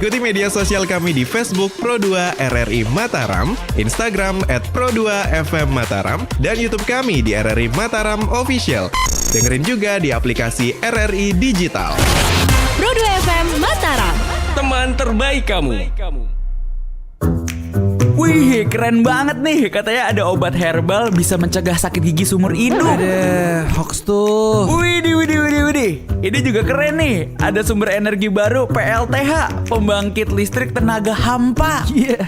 Ikuti media sosial kami di Facebook Pro2 RRI Mataram, Instagram @Pro2FM Mataram, dan YouTube kami di RRI Mataram Official. Dengerin juga di aplikasi RRI Digital. Pro2 FM Mataram, teman terbaik kamu. Wih, keren banget nih. Katanya ada obat herbal bisa mencegah sakit gigi seumur hidup. Ada hoax tuh. Widih. Ini juga keren nih. Ada sumber energi baru PLTH, pembangkit listrik tenaga hampa. Iya,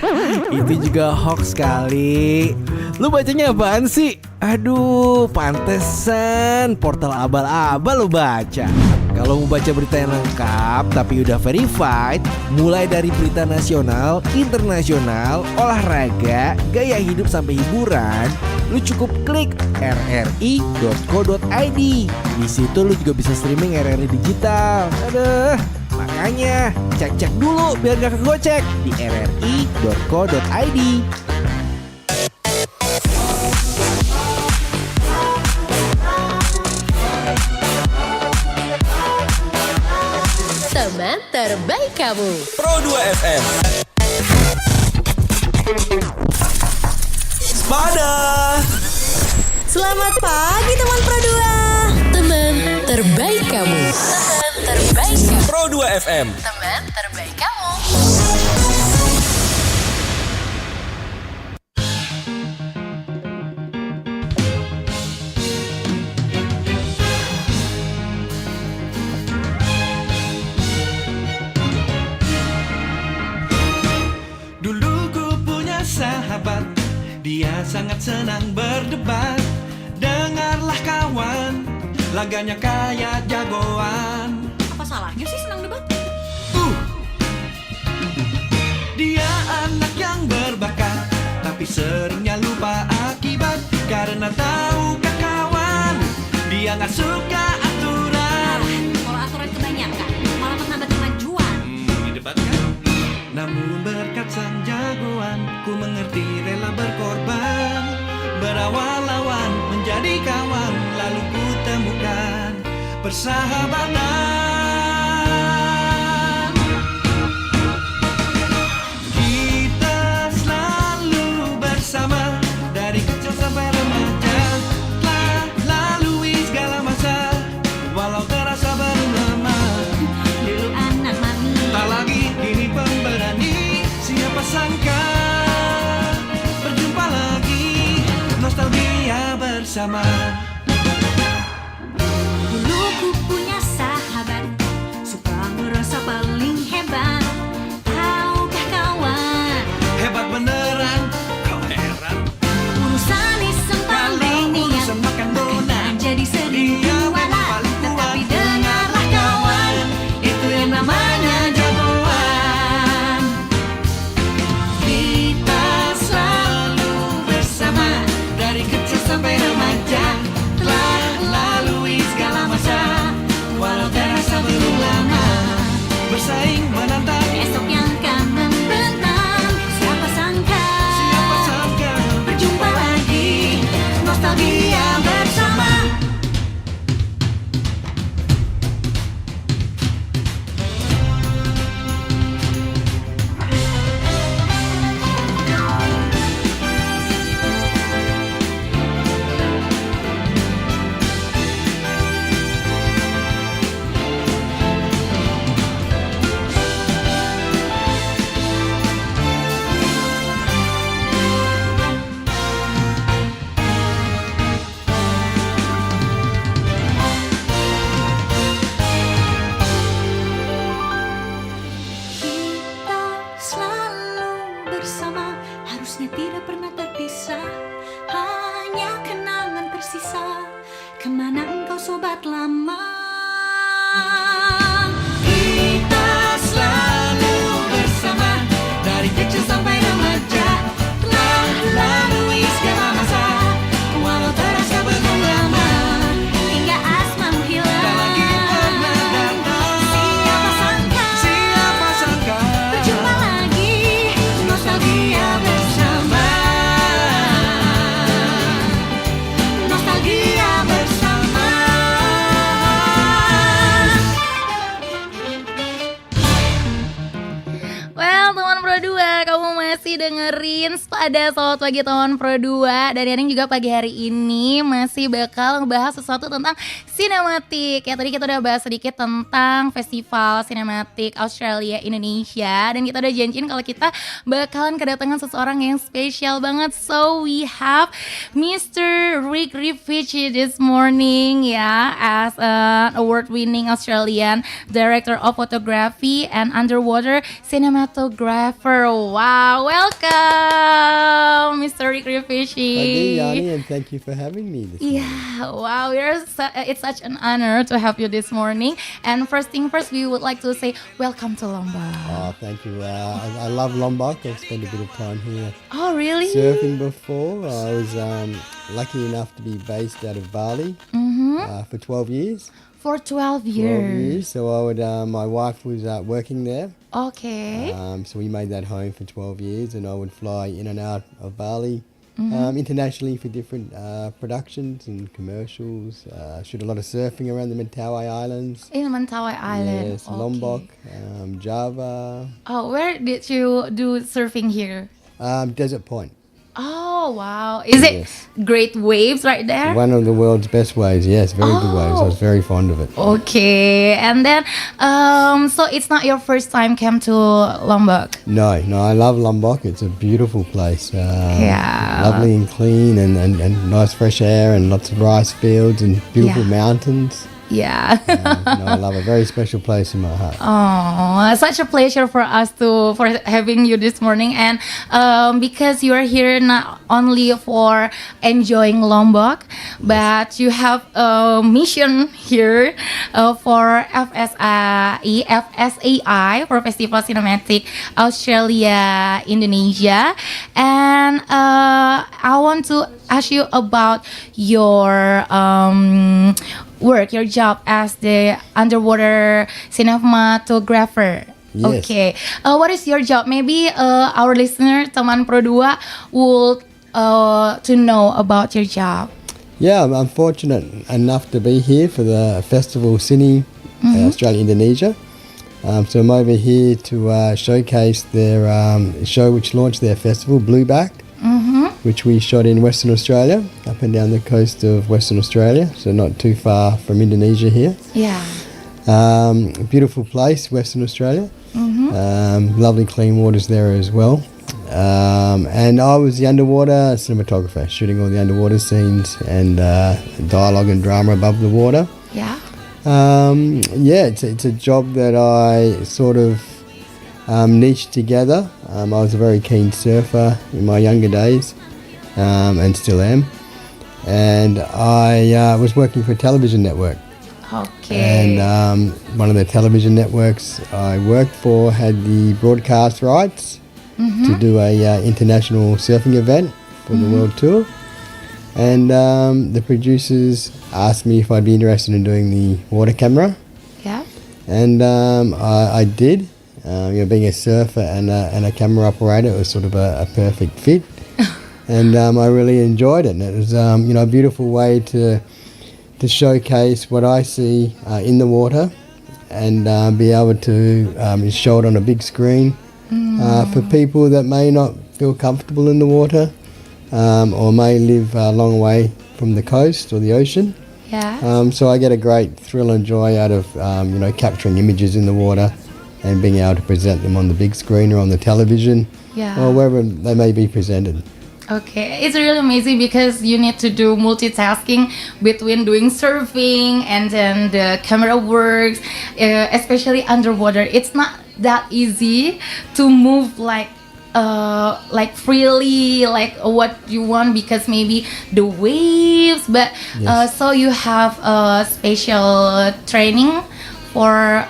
itu juga hoax kali. Lu bacanya apaan sih? Aduh, pantesan portal abal-abal lu baca. Kalau mau baca berita yang lengkap tapi udah verified, mulai dari berita nasional, internasional, olahraga, gaya hidup sampai hiburan, lu cukup klik rri.co.id. Di situ lu juga bisa streaming RRI digital. Aduh, makanya cek dulu biar gak kegocek di rri.co.id. teman terbaik kamu. Pro2 FM. Sepada. Selamat pagi teman Pro2. Teman terbaik kamu. Teman terbaik kamu. Pro2 FM. Teman terbaik kamu. Dia sangat senang berdebat. Dengarlah kawan, laganya kayak jagoan. Apa salahnya sih senang debat? Dia anak yang berbakat, tapi seringnya lupa akibat. Karena tahukah kawan, dia gak suka aturan. Kalau aturan kebanyakan malah menghambat kemajuan. Debat kan? Namun berkat sang jagoan, ku mengerti rela berkorban. Berawal lawan menjadi kawan, lalu ku temukan persahabatan. Kita selalu bersama, dari kecil sampai remaja. Telah lalui segala masa, walau terasa baru lama. Dulu anak mami, Tak lagi kini pemberani. Siapa sangka berjumpa lagi, nostalgia bersama. dulu ku punya sahabat, suka merasa paling hebat. Tahukah kawan, Hebat beneran, kau heran. urusan iseng paling niat, urusan makan donat, jadi sedih dia walat. memang paling kuat. Tetapi dengarlah kawan, itu yang namanya jagoan. Kita selalu bersama, dari kecil sampai remaja. Telah lalui segala masa, walau terasa belum lama. Bersaing Pro 2, kamu masih dengerin pada Selamat Pagi Teman Pro 2. Dan Yaning juga pagi hari ini masih bakal ngebahas sesuatu tentang sinematik. Ya tadi kita udah bahas sedikit tentang festival sinematik Australia-Indonesia. Dan kita udah janjiin kalau kita bakalan kedatangan seseorang yang spesial banget. So we have Mr. Rifici this morning ya, as an award-winning Australian director of photography and underwater cinematographer. Wow, welcome, Mr. Rifici. Hi, Yanni, and thank you for having me this morning. Yeah, wow, it's such an honor to have you this morning. And first thing first, we would like to say welcome to Lombok. Oh, thank you. I love Lombok. I've spent a bit of time here Oh, really? surfing before. I was lucky enough to be based out of Bali for 12 years. For 12 12 years. years. So my wife was working there. Okay. So we made that home for 12 years, and I would fly in and out of Bali internationally for different productions and commercials. Shoot a lot of surfing around the Mentawai Islands. In Mentawai Island. Yes, Okay. Lombok, Java, Oh, where did you do surfing here? Desert Point. Oh, wow. Is it Yes. great waves right there? One of the world's best waves, yes, very good waves. I was very fond of it. Okay. And then, so it's not your first time came to Lombok? No, I love Lombok. It's a beautiful place. Yeah. Lovely and clean and nice fresh air and lots of rice fields and beautiful Yeah. mountains. Yeah. I love a very special place in my heart. Oh, such a pleasure for us for having you this morning, and because you are here not only for enjoying Lombok, but you have a mission here for FSAI for Festival Cinematic Australia-Indonesia, and I want to ask you about your work, your job as the underwater cinematographer. Yes. Okay. What is your job? Maybe our listener, teman Pro 2, would to know about your job. Yeah, I'm fortunate enough to be here for the festival Cine Australia-Indonesia. So I'm over here to showcase their show which launched their festival, Blueback, which we shot in Western Australia, up and down the coast of Western Australia, so not too far from Indonesia here. Yeah. Beautiful place, Western Australia. Lovely clean waters there as well. And I was the underwater cinematographer, shooting all the underwater scenes and dialogue and drama above the water. Yeah. It's a job that I sort of niched together. I was a very keen surfer in my younger days, and still am. And I was working for a television network. Okay. And one of the television networks I worked for had the broadcast rights to do a international surfing event for the world tour. And the producers asked me if I'd be interested in doing the water camera. Yeah. And I did. Being a surfer and a camera operator, it was sort of a perfect fit. And I really enjoyed it. And it was a beautiful way to showcase what I see in the water and be able to show it on a big screen for people that may not feel comfortable in the water or may live a long way from the coast or the ocean. Yeah. So I get a great thrill and joy out of capturing images in the water and being able to present them on the big screen or on the television Yeah. or wherever they may be presented. Okay, it's really amazing because you need to do multitasking between doing surfing and then the camera works, especially underwater. It's not that easy to move like freely, like what you want, because maybe the waves. But Yes. so you have a special training for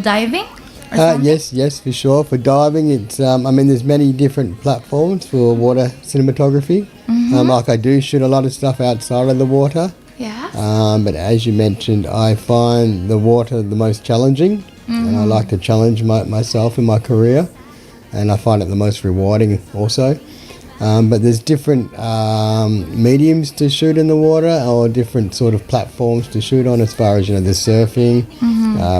diving. Or something? Yes, for sure. For diving, it's there's many different platforms for water cinematography. Like I do shoot a lot of stuff outside of the water. Yeah. But as you mentioned, I find the water the most challenging, and I like to challenge myself in my career, and I find it the most rewarding also. But there's different mediums to shoot in the water, or different sort of platforms to shoot on, as far as the surfing,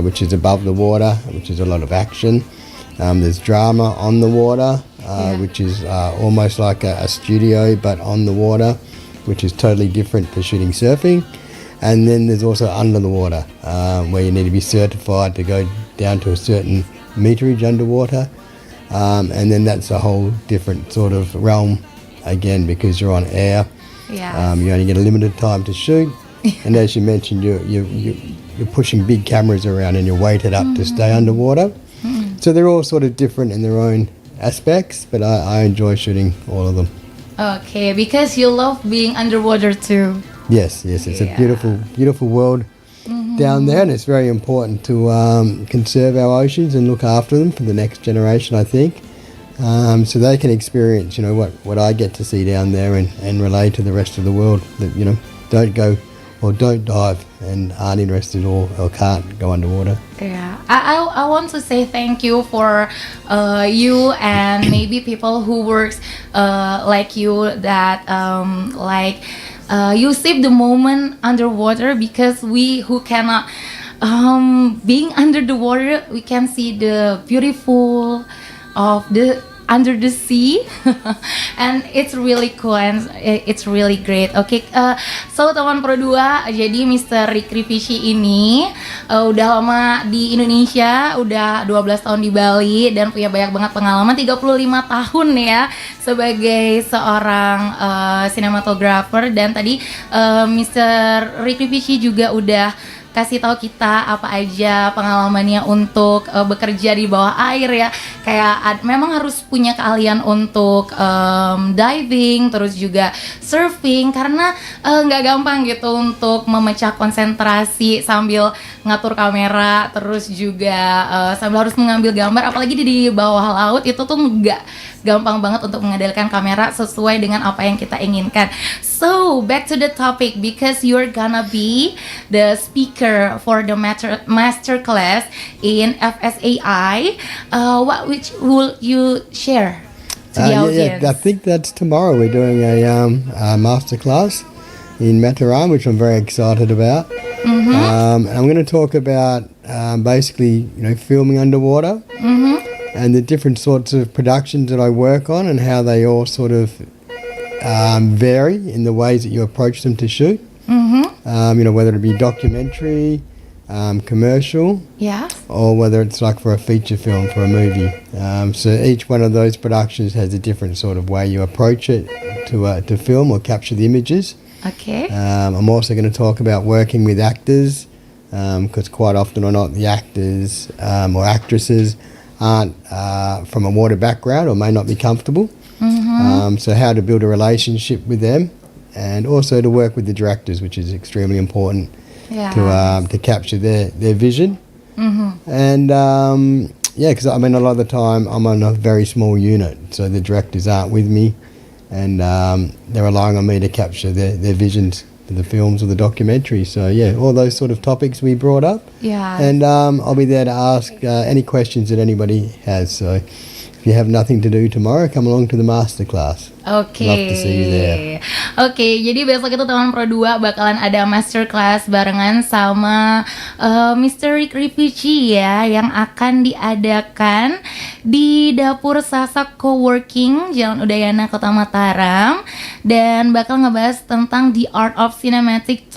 which is above the water, which is a lot of action. There's drama on the water, which is almost like a studio but on the water, which is totally different for shooting surfing. And then there's also under the water, where you need to be certified to go down to a certain meterage underwater. And then that's a whole different sort of realm again, because you're on air. Yeah. You only get a limited time to shoot. And as you mentioned, you're pushing big cameras around and you're weighted up to stay underwater. So they're all sort of different in their own aspects, but I enjoy shooting all of them. Okay, because you love being underwater too. Yes, it's a beautiful world down there, and it's very important to conserve our oceans and look after them for the next generation, I think, so they can experience, what I get to see down there and relay to the rest of the world that, don't go or don't dive and aren't interested or can't go underwater. Yeah, I want to say thank you for you and maybe people who works like you that you save the moment underwater, because we who cannot being under the water, we can see the beautiful of the under the sea and it's really cool and it's really great. Oke, so teman Pro 2, jadi Mr. Rifici ini udah lama di Indonesia, udah 12 tahun di Bali dan punya banyak banget pengalaman, 35 tahun ya sebagai seorang cinematographer. Dan tadi Mr. Rifici juga udah kasih tahu kita apa aja pengalamannya untuk bekerja di bawah air ya. Kayak memang harus punya keahlian untuk diving, terus juga surfing, karena nggak gampang gitu untuk memecah konsentrasi sambil ngatur kamera, terus juga sambil harus mengambil gambar, apalagi di bawah laut itu tuh nggak gampang banget untuk mengendalikan kamera sesuai dengan apa yang kita inginkan. So back to the topic, because you're gonna be the speaker for the master class in FSAI. Which will you share to the audience? I think that's tomorrow. We're doing a master class in Mataram, which I'm very excited about. And I'm going to talk about basically, filming underwater. And the different sorts of productions that I work on and how they all sort of vary in the ways that you approach them to shoot. Whether it be documentary, commercial, or whether it's like for a feature film, for a movie. So each one of those productions has a different sort of way you approach it to film or capture the images. Okay. I'm also going to talk about working with actors, because quite often or not the actors or actresses aren't from a water background or may not be comfortable. So how to build a relationship with them, and also to work with the directors, which is extremely important to capture their vision. And because a lot of the time I'm on a very small unit, so the directors aren't with me, and they're relying on me to capture their visions for the films or the documentary. So all those sort of topics we brought up. And I'll be there to ask any questions that anybody has. So if you have nothing to do tomorrow, come along to the masterclass. Oke. Love to see you there. Oke, jadi besok itu teman Pro 2 bakalan ada masterclass barengan sama Mr. Rifici ya, yang akan diadakan di Dapur Sasak Coworking Jalan Udayana, Kota Mataram, dan bakal ngebahas tentang the art of cinematic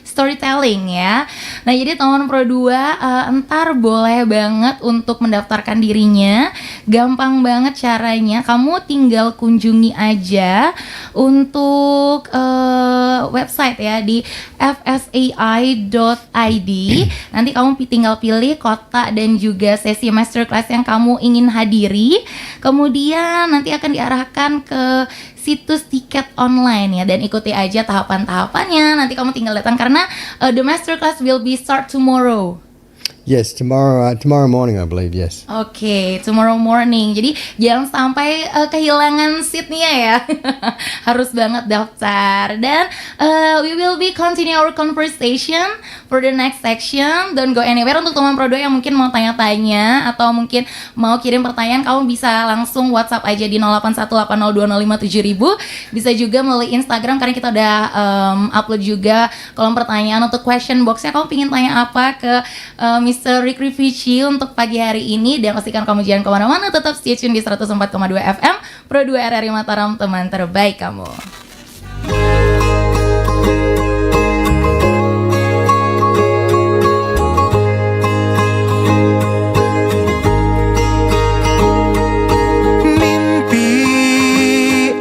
storytelling ya. Nah, jadi teman Pro 2 entar boleh banget untuk mendaftarkan dirinya. Gampang banget caranya. Kamu tinggal kunjungi aja untuk website ya di fsai.id. Nanti kamu tinggal pilih kota dan juga sesi masterclass yang kamu ingin hadiri. Kemudian nanti akan diarahkan ke situs tiket online ya, dan ikuti aja tahapan-tahapannya. Nanti kamu tinggal datang karena the masterclass will be start tomorrow. Yes, tomorrow morning I believe, yes. Oke, tomorrow morning. Jadi jangan sampai kehilangan seatnya ya. Harus banget daftar. Dan we will be continue our conversation for the next section. Don't go anywhere. Untuk teman Pro 2 yang mungkin mau tanya-tanya atau mungkin mau kirim pertanyaan, kamu bisa langsung WhatsApp aja di 081802057000. Bisa juga melalui Instagram karena kita udah upload juga kolom pertanyaan untuk question boxnya. Kamu pingin tanya apa ke Mr. Rifici untuk pagi hari ini, dan pastikan kamu jangan kemana-mana, tetap stay tune di 104,2 FM Pro 2 RRI Mataram, teman terbaik kamu.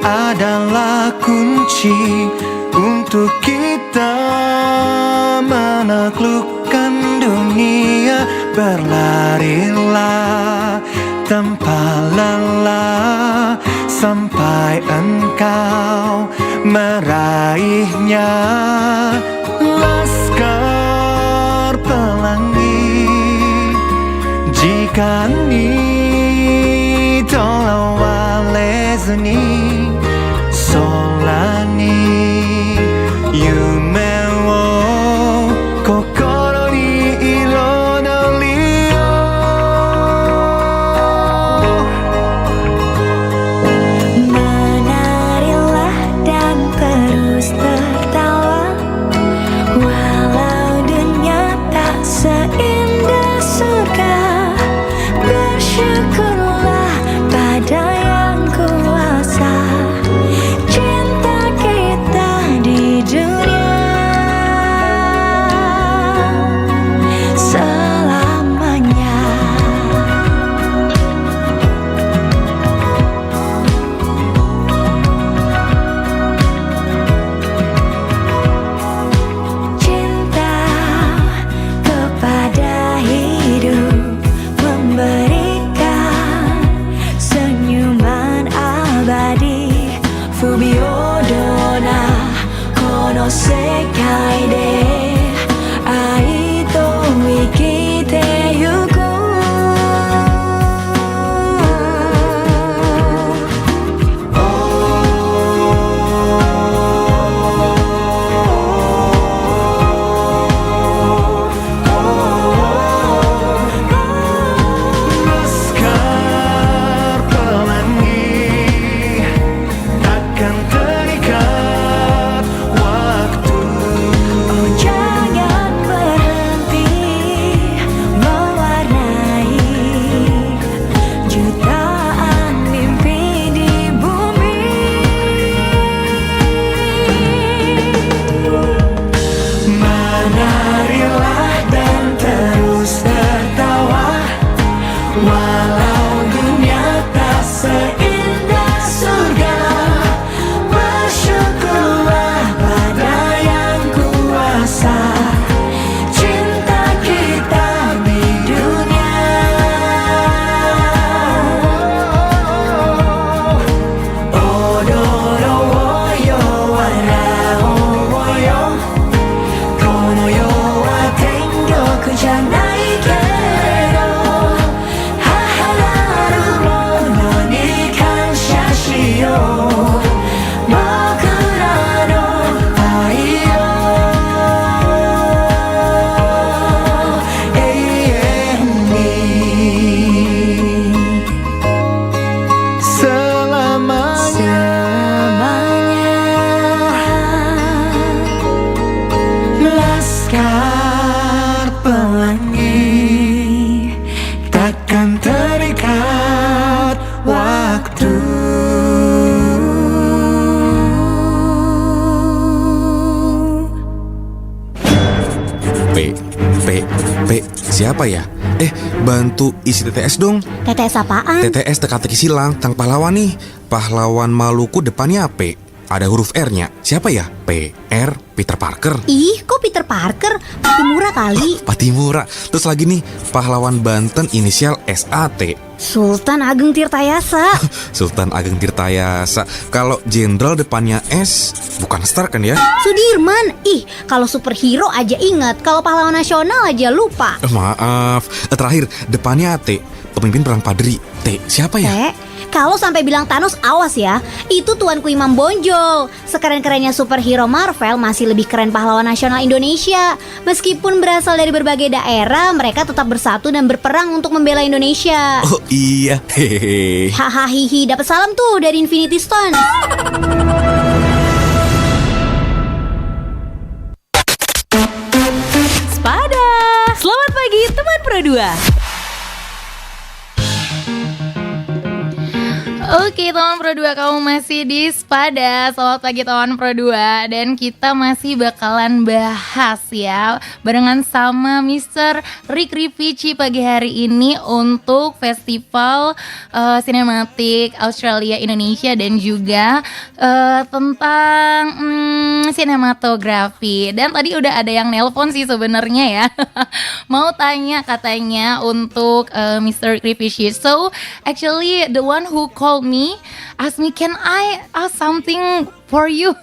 Adalah kunci untuk kita menaklukkan dunia. Berlarilah tanpa lelah sampai engkau meraihnya. Laskar pelangi, jika ni tolong walezuni solani yume wo kokoro ni irodori yo. Menarilah dan terus tertawa, walau dunia tak seindah surga. Bersyukurlah pada yang kuasa, cinta kita di dunia selamanya. Cinta kepada hidup memberikan senyuman abadi. Fubio dona kono sekai de ai to ikite yuku. Laskar pelangi takkan terikat waktu. Oh, jangan berhenti mewarnai jutaan mimpi di bumi. Menarilah dan terus tertawa, walau dunia tak seindah surga. Bersyukurlah pada yang kuasa, cinta kita di dunia. Odoro woyo warao woyo, kono yo wa tengoku janai kedo, hahararu mono ni kansha shiyou, bokura no ai yo eien ni selamanya. Laskar pelangi takkan terikat waktu. Siapa ya? Bantu isi TTS dong. TTS apaan? TTS teka-teki silang, tang pahlawan nih. Pahlawan Maluku depannya P. Ada huruf R-nya. Siapa ya? PR, Peter Parker. Ih, kok Peter Parker? Patimura kali. Patimura. Terus lagi nih, pahlawan Banten inisial SAT. Sultan Ageng Tirtayasa. Sultan Ageng Tirtayasa. Kalau jenderal depannya S, bukan Star kan ya? Sudirman. Ih, kalau superhero aja ingat, kalau pahlawan nasional aja lupa. Maaf. Terakhir, depannya T. Pemimpin perang Padri. T, siapa ya? T, Kalau sampai bilang Thanos, awas ya. Itu tuanku Imam Bonjol. Sekeren-kerennya superhero Marvel, masih lebih keren pahlawan nasional Indonesia. Meskipun berasal dari berbagai daerah, mereka tetap bersatu dan berperang untuk membela Indonesia. Oh iya, hehehe. Hahaha, dapat salam tuh dari Infinity Stone. Spada. Selamat pagi teman Pro 2. Oke teman Pro 2, kamu masih di Spada. Selamat pagi teman Pro 2. Dan kita masih bakalan bahas ya barengan sama Mr. Rifici pagi hari ini untuk festival sinematik Australia-Indonesia dan juga tentang sinematografi. Dan tadi udah ada yang nelpon sih sebenarnya ya. Mau tanya katanya untuk Mr. Rifici. So actually the one who called me asked me, can I ask something for you?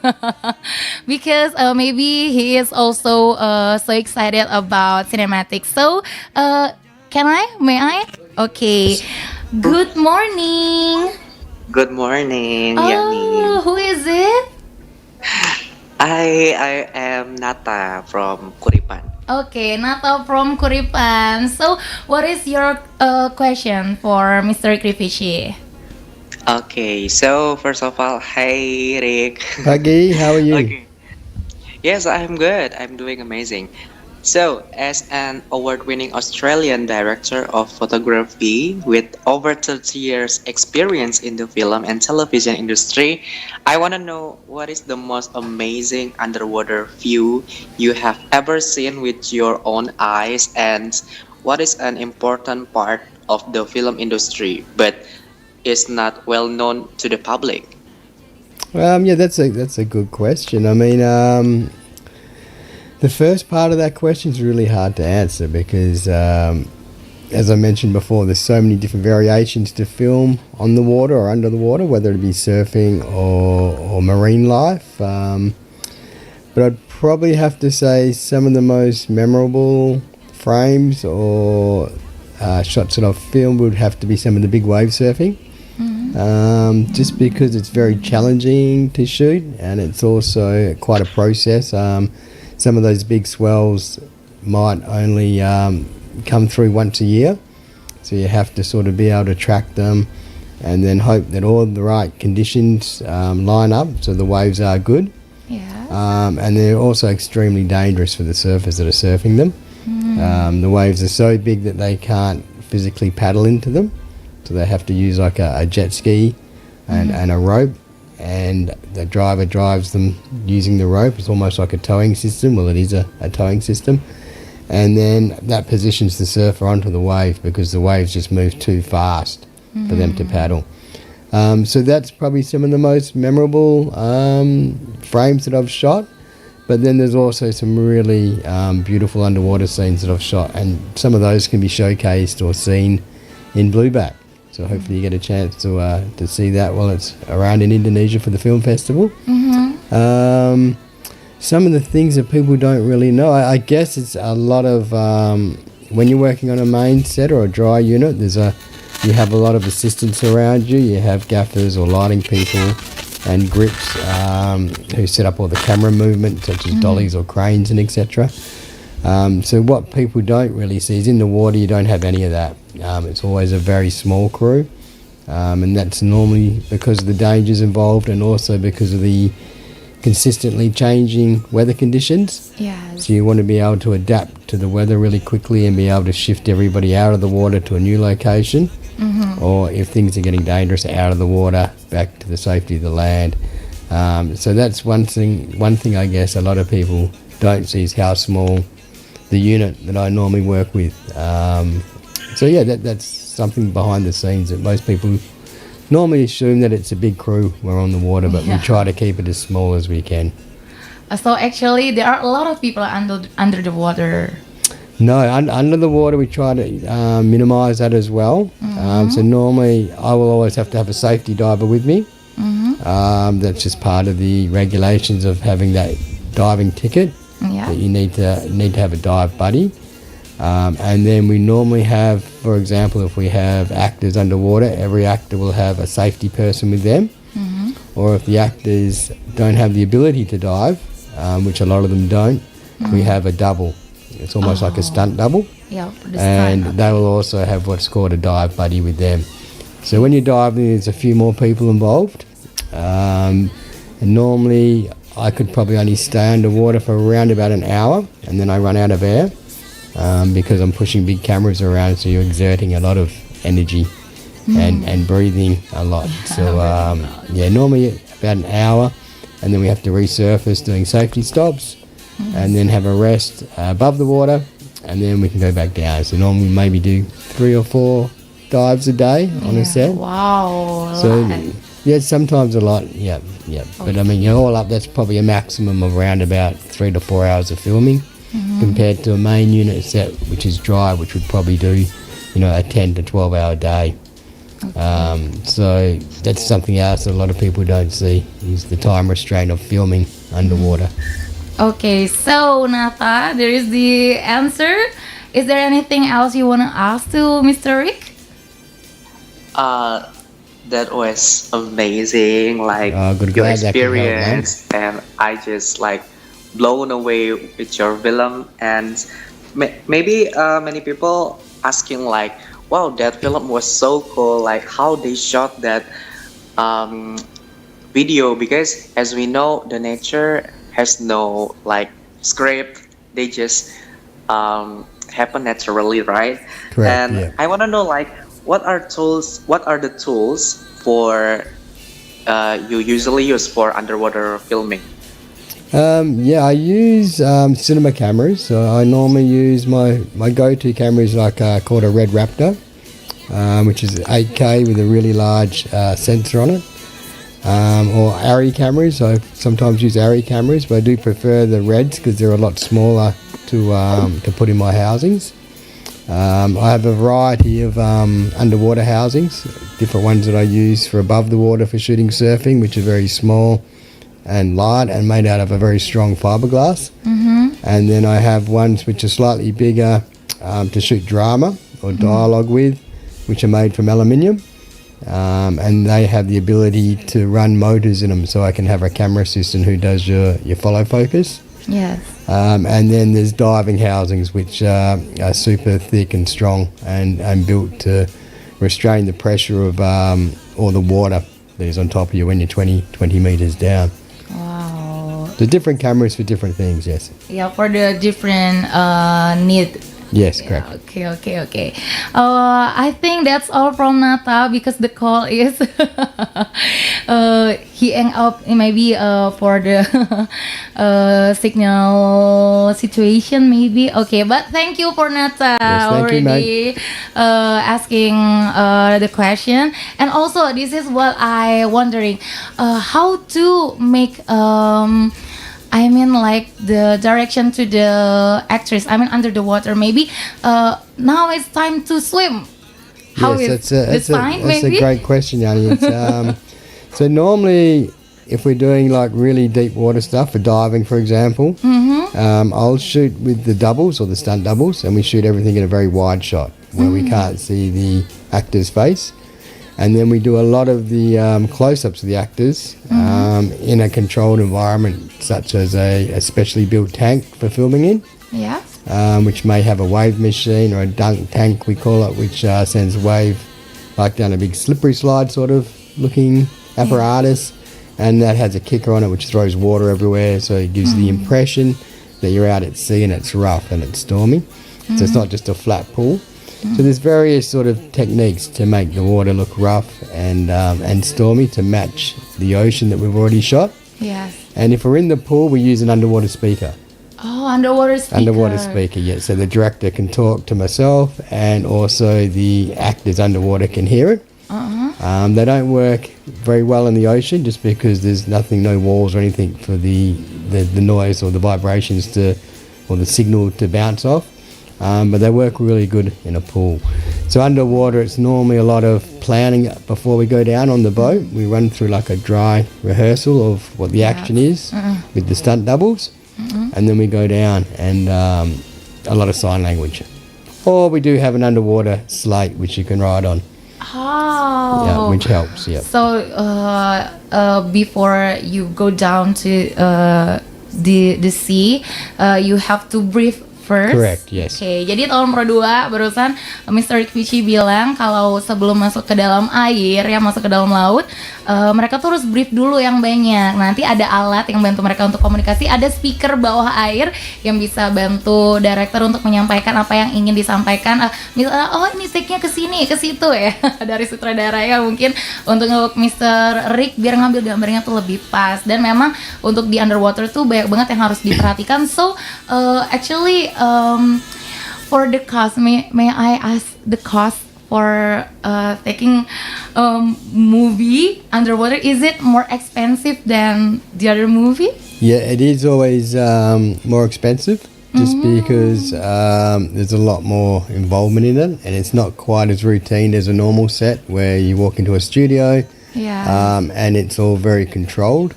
Because maybe he is also so excited about cinematics. So can I? May I? Okay. Good morning. Good morning, Oh, Yani. who is it? I am Nata from Kuripan. Okay, Nata from Kuripan. So, what is your question for Mr. Rifici? Okay, so first of all, hi Rick. Pagi, how are you? Okay. Yes, I'm good. I'm doing amazing. So, as an award-winning Australian director of photography with over 30 years experience in the film and television industry, I want to know what is the most amazing underwater view you have ever seen with your own eyes, and what is an important part of the film industry but is not well known to the public? Yeah, that's a good question. I mean, the first part of that question is really hard to answer because, as I mentioned before, there's so many different variations to film on the water or under the water, whether it be surfing or marine life. But I'd probably have to say some of the most memorable frames or shots that I've filmed would have to be some of the big wave surfing. Just because it's very challenging to shoot and it's also quite a process. Some of those big swells might only come through once a year, so you have to sort of be able to track them and then hope that all the right conditions line up so the waves are good. Yeah. And they're also extremely dangerous for the surfers that are surfing them. The waves are so big that they can't physically paddle into them, so they have to use like a jet ski and a rope, and the driver drives them using the rope. It's almost like a towing system. Well, it is a towing system, and then that positions the surfer onto the wave because the waves just move too fast for them to paddle. So that's probably some of the most memorable frames that I've shot. But then there's also some really beautiful underwater scenes that I've shot, and some of those can be showcased or seen in Blueback. So hopefully you get a chance to see that while it's around in Indonesia for the film festival. Some of the things that people don't really know, I guess it's a lot of when you're working on a main set or a dry unit, you have a lot of assistants around you. You have gaffers or lighting people and grips who set up all the camera movement, such as dollies or cranes and etc. So what people don't really see is in the water you don't have any of that. It's always a very small crew, and that's normally because of the dangers involved and also because of the consistently changing weather conditions. Yes. So you want to be able to adapt to the weather really quickly and be able to shift everybody out of the water to a new location, or if things are getting dangerous, out of the water back to the safety of the land. So that's one thing I guess a lot of people don't see is how small the unit that I normally work with. So yeah, that's something behind the scenes that most people normally assume that it's a big crew we're on the water, but we try to keep it as small as we can. So actually, there are a lot of people under the water. No, under the water we try to minimise that as well. So normally I will always have to have a safety diver with me. That's just part of the regulations of having that diving ticket. Yeah. That you need to have a dive buddy. And then we normally have, for example, if we have actors underwater, every actor will have a safety person with them. Or if the actors don't have the ability to dive, which a lot of them don't, we have a double. It's almost like a stunt double. Yeah, for the And stunt. they will also have what's called a dive buddy with them. So when you're diving, there's a few more people involved. And normally I could probably only stay underwater for around about an hour, and then I run out of air because I'm pushing big cameras around, so you're exerting a lot of energy and breathing a lot. So normally about an hour, and then we have to resurface doing safety stops, and then have a rest above the water, and then we can go back down. So normally we maybe do 3 or 4 dives a day on a set. Wow. So yeah, sometimes a lot. Yeah. But I mean, all up, that's probably a maximum of around about 3 to 4 hours of filming, compared to a main unit set, which is dry, which would probably do, a 10 to 12 hour day. So that's something else that a lot of people don't see, is the time restraint of filming underwater. Okay, so Nata, there is the answer. Is there anything else you want to ask to Mr. Rick? That was amazing, like Good, your glad that can help, man. experience, and I just like blown away with your film. And maybe many people asking like, wow, that film was so cool, like how they shot that video, because as we know, the nature has no like script, they just happen naturally, right? Correct, And yeah. I want to know like, what are the tools for you usually use for underwater filming? I use cinema cameras. So I normally use my go-to camera is called a Red Raptor, which is 8K with a really large sensor on it. Or Arri cameras. I sometimes use Arri cameras, but I do prefer the Reds because they're a lot smaller to put in my housings. I have a variety of underwater housings, different ones that I use for above the water for shooting surfing, which are very small and light and made out of a very strong fiberglass. And then I have ones which are slightly bigger to shoot drama or dialogue with, which are made from aluminium. And they have the ability to run motors in them, so I can have a camera assistant who does your follow focus. Yes. And then there's diving housings, which are super thick and strong and built to restrain the pressure of all the water that is on top of you when you're 20 meters down. Wow. So different cameras for different things, yes. Yeah, for the different need. Yes, correct. Okay. I think that's all from Nata because the call is he hang up maybe for the signal situation maybe. Okay, but thank you for Nata thank you, already asking the question. And also this is what I wondering how to make I mean, like the direction to the actress. I mean, under the water. Maybe now it's time to swim. How is the sign? That's Maybe. a great question, Yanni. It's, so normally, if we're doing like really deep water stuff for diving, for example, I'll shoot with the doubles or the stunt doubles, and we shoot everything in a very wide shot where we can't see the actor's face. And then we do a lot of the close-ups of the actors in a controlled environment, such as a specially built tank for filming in, Yeah. which may have a wave machine or a dunk tank, we call it, which sends wave like down a big slippery slide sort of looking apparatus. And that has a kicker on it, which throws water everywhere, so it gives the impression that you're out at sea and it's rough and it's stormy. So it's not just a flat pool. So there's various sort of techniques to make the water look rough and stormy to match the ocean that we've already shot. Yes. And if we're in the pool, we use an underwater speaker. Oh, underwater speaker. Underwater speaker, yeah. So the director can talk to myself, and also the actors underwater can hear it. They don't work very well in the ocean just because there's no walls or anything for the noise or the vibrations or the signal to bounce off. But they work really good in a pool. So underwater, it's normally a lot of planning before we go down on the boat. We run through like a dry rehearsal of what the action is with the stunt doubles, and then we go down and a lot of sign language. Or we do have an underwater slate which you can ride on. Oh. Yeah, which helps. Yeah. So before you go down to the sea, you have to breathe first. Correct, yes. Oke, jadi tahun Pro 2 barusan Mr. Rifici bilang kalau sebelum masuk ke dalam air, ya masuk ke dalam laut, mereka tuh harus brief dulu yang banyak. Nanti ada alat yang bantu mereka untuk komunikasi, ada speaker bawah air yang bisa bantu director untuk menyampaikan apa yang ingin disampaikan. Misalnya, oh ini take-nya ke sini, ke situ ya. Dari sutradara ya mungkin untuk Mr. Rick biar ngambil gambarnya tuh lebih pas. Dan memang untuk di underwater tuh banyak banget yang harus diperhatikan. So actually for the cost, may I ask the cost for taking movie underwater? Is it more expensive than the other movie? Yeah, it is always more expensive just because there's a lot more involvement in it, and it's not quite as routine as a normal set where you walk into a studio and it's all very controlled.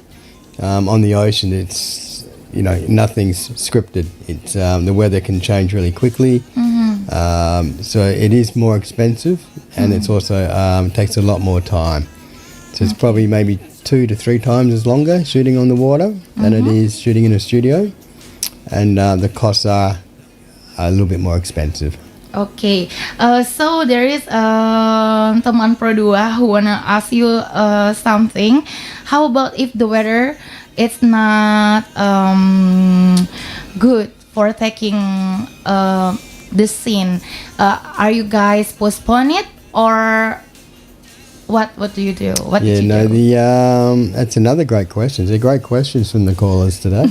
On the ocean, it's nothing's scripted. It's the weather can change really quickly, so it is more expensive, and it's also takes a lot more time. So it's probably maybe 2 to 3 times as longer shooting on the water than it is shooting in a studio, and the costs are a little bit more expensive. Okay, so there is teman Pro 2 who wanna ask you something. How about if the weather it's not good for taking the scene? Are you guys postpone it or what do you do? That's another great question. They're great questions from the callers today.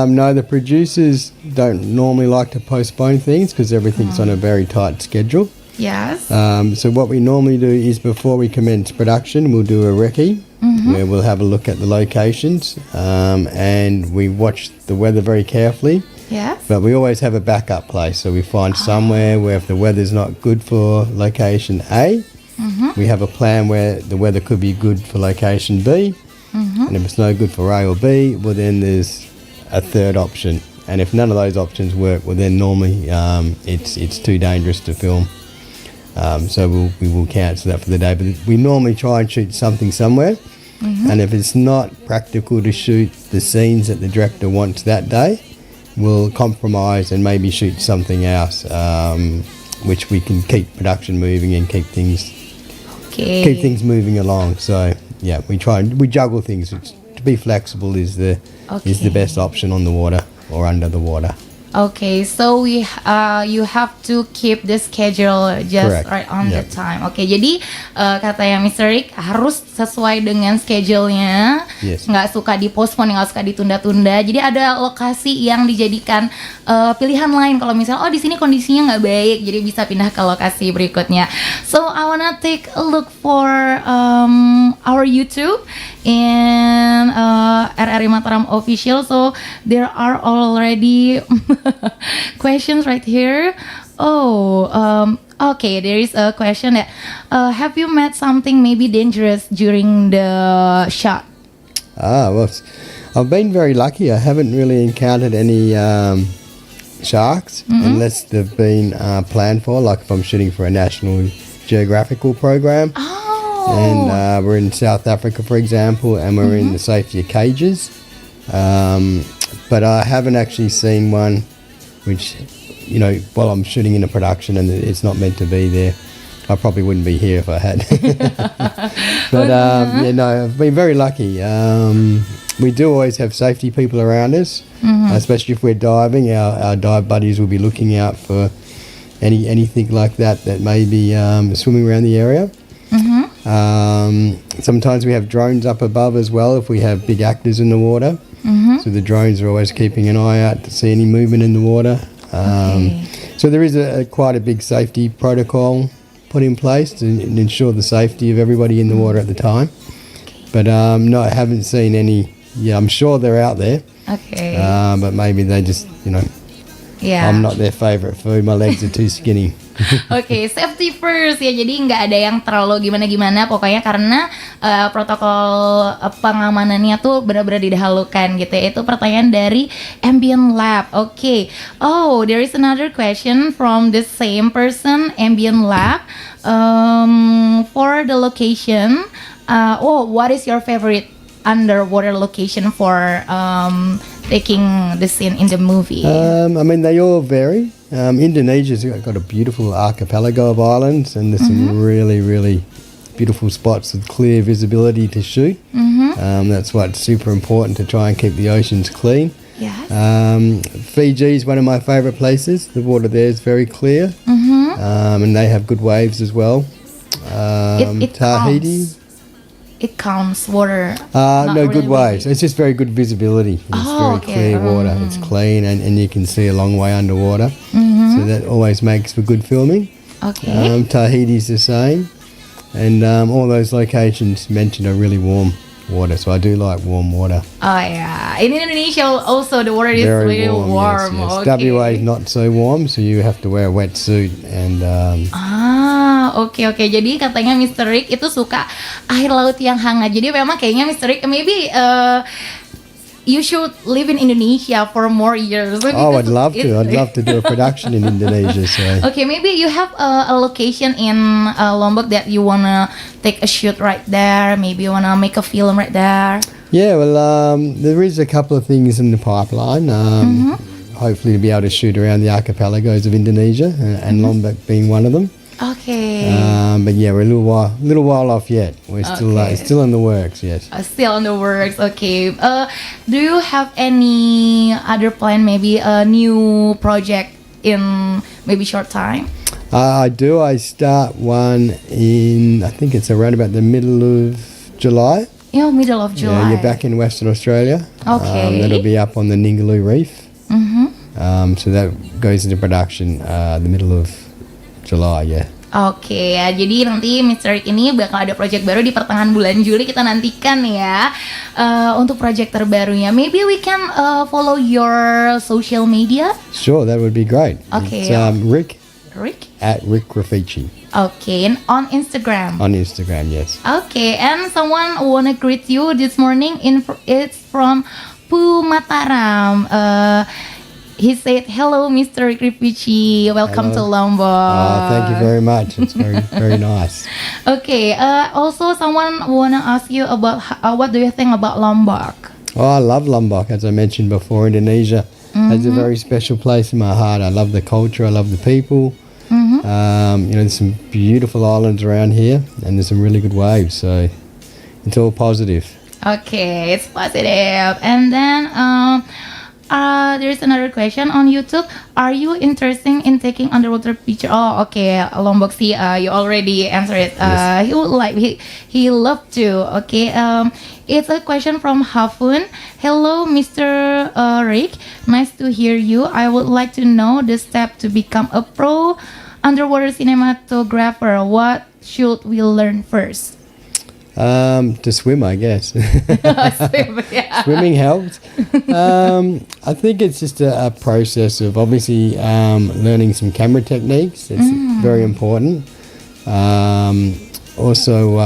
No, the producers don't normally like to postpone things because everything's on a very tight schedule. Yes. So what we normally do is before we commence production, we'll do a recce where we'll have a look at the locations and we watch the weather very carefully. Yes. But we always have a backup place. So we find somewhere where if the weather's not good for location A, we have a plan where the weather could be good for location B. And if it's no good for A or B, well then there's a third option. And if none of those options work, well then normally it's too dangerous to film. So we will cancel that for the day. But we normally try and shoot something somewhere. And if it's not practical to shoot the scenes that the director wants that day, we'll compromise and maybe shoot something else, which we can keep production moving and keep things moving along. So yeah, we juggle things. To be flexible is the best option on the water or under the water. Okay, so you have to keep the schedule just Correct. right on the time. Oke, jadi katanya Mr. Rick harus sesuai dengan schedule-nya. Yes. Nggak suka di-postpone, nggak suka ditunda-tunda. Jadi ada lokasi yang dijadikan pilihan lain. Kalau misalnya di sini kondisinya nggak baik, jadi bisa pindah ke lokasi berikutnya. So I wanna take a look for our YouTube in RRI Mataram official. So there are already questions right here. Okay, there is a question that have you met something maybe dangerous during the shot? Well, I've been very lucky. I haven't really encountered any sharks unless they've been planned for, like if I'm shooting for a National Geographical program. And we're in South Africa, for example, and we're in the safety of cages. But I haven't actually seen one which, while I'm shooting in a production and it's not meant to be there. I probably wouldn't be here if I had. But I've been very lucky. We do always have safety people around us, especially if we're diving. Our dive buddies will be looking out for anything like that may be swimming around the area. Sometimes we have drones up above as well if we have big actors in the water. So the drones are always keeping an eye out to see any movement in the water. So there is quite a big safety protocol put in place to ensure the safety of everybody in the water at the time. But no, I haven't seen any. Yeah, I'm sure they're out there. Okay. But maybe they just, I'm not their favourite food. My legs are too skinny. Oke, safety first ya. Jadi nggak ada yang terlalu gimana-gimana. Pokoknya karena protokol pengamanannya tuh benar-benar didahulukan gitu ya. Itu pertanyaan dari Ambient Lab. Oke. Oh, there is another question from the same person, Ambient Lab. For the location, what is your favorite underwater location for taking the scene in the movie? I mean, they all vary. Indonesia's got a beautiful archipelago of islands, and there's some really, really beautiful spots with clear visibility to shoot. That's what's super important to try and keep the oceans clean. Yes. Fiji is one of my favourite places. The water there is very clear, and they have good waves as well. Tahiti. It counts water. No, not good really waves. It's just very good visibility. It's very clear water. It's clean, and you can see a long way underwater. So that always makes for good filming. Okay. Tahiti's the same. And all those locations mentioned are really warm water. So I do like warm water. Oh yeah. In Indonesia also the water is Very really warm. Yes, yes. Okay. WA is not so warm, so you have to wear a wetsuit and Oke. Jadi katanya Mr. Rick itu suka air laut yang hangat. Jadi memang kayaknya Mr. Rick maybe you should live in Indonesia for more years. Oh, I'd love to. I'd love to do a production in Indonesia. So. Okay, maybe you have a location in Lombok that you wanna take a shoot right there. Maybe you wanna make a film right there. Yeah, well, there is a couple of things in the pipeline. Hopefully to be able to shoot around the archipelagos of Indonesia, and Lombok being one of them. Okay. But yeah, we're a little while off yet. We're still in the works. Yes. Still in the works. Okay. Do you have any other plan? Maybe a new project in maybe short time? I do. I start one in, I think it's around about the middle of July. Yeah, middle of July. Yeah, you're back in Western Australia. Okay. That'll be up on the Ningaloo Reef. So that goes into production the middle of July, yeah. Oke, ya, jadi nanti Mr. Rick ini bakal ada project baru di pertengahan bulan Juli. Kita nantikan ya untuk project terbarunya. Maybe we can follow your social media. Sure, that would be great. Okay. It's Rick at Rifici. Okay, and on Instagram. On Instagram, yes. Okay, and someone wanna greet you this morning. It's from Pu Mataram. He said, "Hello, Mr. Rifici. Welcome to Lombok." Thank you very much. It's very, very nice. Okay. Also, someone wanna ask you about what do you think about Lombok? Oh, I love Lombok. As I mentioned before, Indonesia has a very special place in my heart. I love the culture. I love the people. There's some beautiful islands around here, and there's some really good waves. So it's all positive. Okay, it's positive. And then there's another question on YouTube. Are you interested in taking underwater picture? Oh, okay, Lombok. See, you already answered it. Yes. He would like he loved to. Okay. It's a question from Hafun. Hello, Mr. Rick. Nice to hear you. I would like to know the step to become a pro underwater cinematographer. What should we learn first? To swim, I guess. Yeah. Swimming helps. I think it's just a process of obviously learning some camera techniques. It's very important. Also,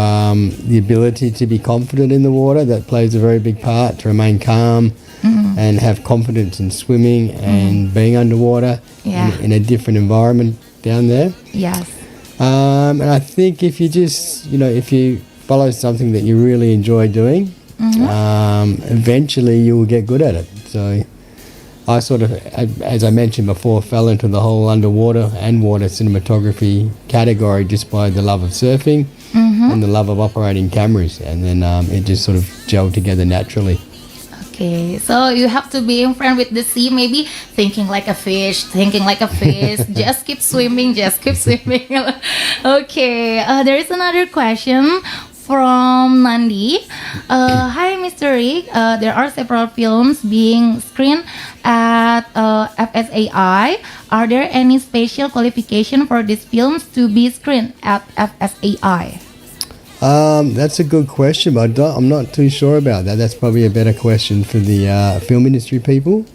the ability to be confident in the water, that plays a very big part, to remain calm and have confidence in swimming and being underwater in a different environment down there. Yes. And I think if you just, if you follow something that you really enjoy doing, eventually you will get good at it. So I sort of, as I mentioned before, fell into the whole underwater and water cinematography category just by the love of surfing and the love of operating cameras, and then it just sort of gelled together naturally. Okay, so you have to be in front with the sea, maybe thinking like a fish, just keep swimming, Okay, there is another question from Nandi. Hi, Mr. Rick. There are several films being screened at FSAI. Are there any special qualification for these films to be screened at FSAI? That's a good question, but I'm not too sure about that. That's probably a better question for the film industry people.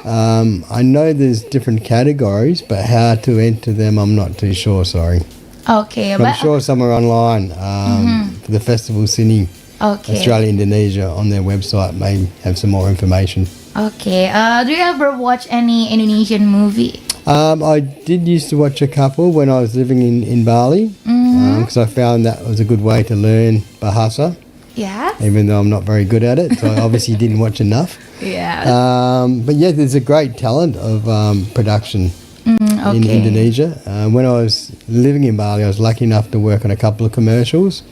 I know there's different categories, but how to enter them, I'm not too sure. Sorry, Okay, but I'm but sure somewhere online for the festival Cine okay. Australia-Indonesia on their website may have some more information. Okay. Do you ever watch any Indonesian movie? I did used to watch a couple when I was living in Bali because I found that was a good way to learn Bahasa, Yeah. even though I'm not very good at it. So I obviously didn't watch enough. Yeah. But yeah, there's a great talent of production in Okay. Indonesia. When I was living in Bali, I was lucky enough to work on a couple of commercials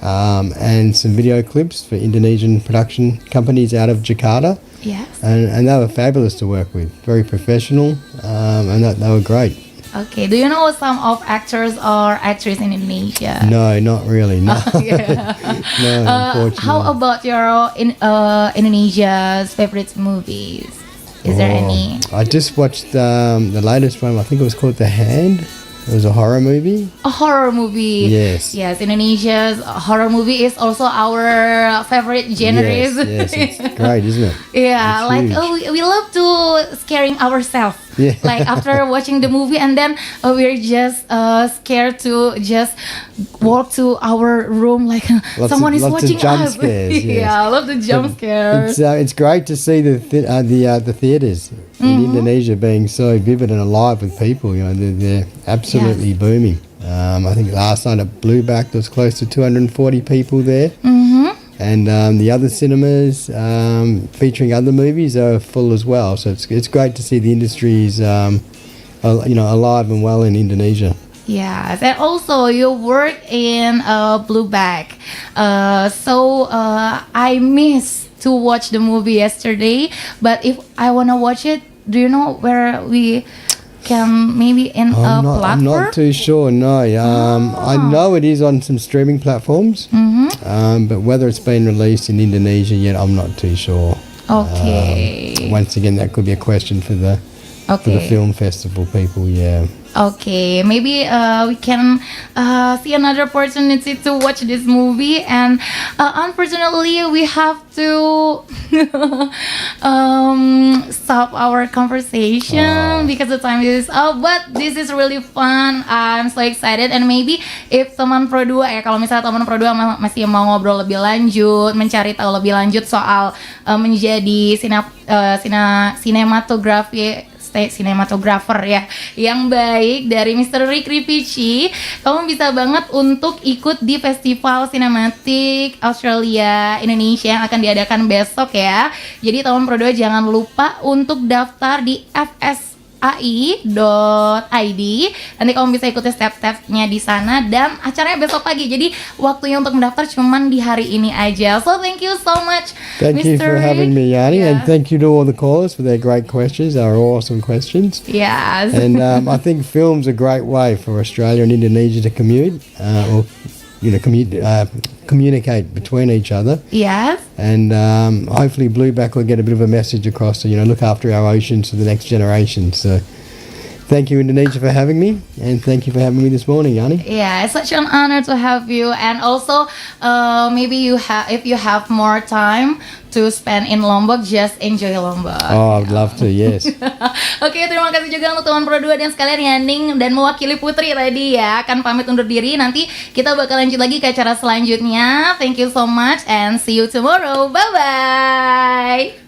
and some video clips for Indonesian production companies out of Jakarta. Yes. And they were fabulous to work with, very professional, and they were great. Okay. Do you know some of actors or actresses in Indonesia? No, not really, no. Yeah. No, unfortunately. How about your Indonesia's favorite movies? Is there any? I just watched the latest one, I think it was called The Hand. It was a horror movie. A horror movie. Yes. Yes, Indonesia's horror movie is also our favorite genre. Yes, it's great, isn't it? Yeah, It's like huge. we love to scaring ourselves. Yeah. Like after watching the movie, and then we're just scared to just walk to our room like someone is lots of watching jump us. scares, yes. Yeah, I love the jump scares. It's great to see the theatres in Indonesia being so vivid and alive with people. You know, they're absolutely booming. I think last night at Blueback there was close to 240 people there, and the other cinemas featuring other movies are full as well. So it's great to see the industries, alive and well in Indonesia. Yes, and also you work in Blueback. So I missed to watch the movie yesterday. But if I wanna watch it, do you know where we can maybe in a platform? I'm not too sure. No, I know it is on some streaming platforms, but whether it's been released in Indonesia yet, I'm not too sure. Okay. Once again, that could be a question for the film festival people. Yeah. Okay, maybe we can see another opportunity to watch this movie, and unfortunately we have to stop our conversation because the time is up. But this is really fun. I'm so excited, and maybe if teman Pro 2 kalau misalnya teman Pro 2 masih mau ngobrol lebih lanjut, mencari tahu lebih lanjut soal menjadi Cinematographer ya yang baik dari Mr. Rifici, kamu bisa banget untuk ikut di festival sinematik Australia-Indonesia yang akan diadakan besok ya. Jadi teman Pro 2 jangan lupa untuk daftar di fsai.id. Nanti kamu bisa ikuti step-stepnya di sana, dan acaranya besok pagi. Jadi waktunya untuk mendaftar cuman di hari ini aja. So thank you so much, Thank you for having me, Yani, and thank you to all the callers for their great questions. They were awesome questions. Yes. And I think film's a great way for Australia and Indonesia to communicate between each other. Yes. And hopefully Blueback will get a bit of a message across to, look after our oceans for the next generation. So thank you, Indonesia, for having me, and thank you for having me this morning, Yani. Yeah, it's such an honor to have you, and also maybe if you have more time to spend in Lombok, just enjoy Lombok. Oh, I'd love to, yes. Oke, terima kasih juga untuk teman Pro 2 dan sekalian Yaning dan mewakili Putri tadi ya, akan pamit undur diri. Nanti kita bakal lanjut lagi ke acara selanjutnya. Thank you so much and see you tomorrow. Bye bye.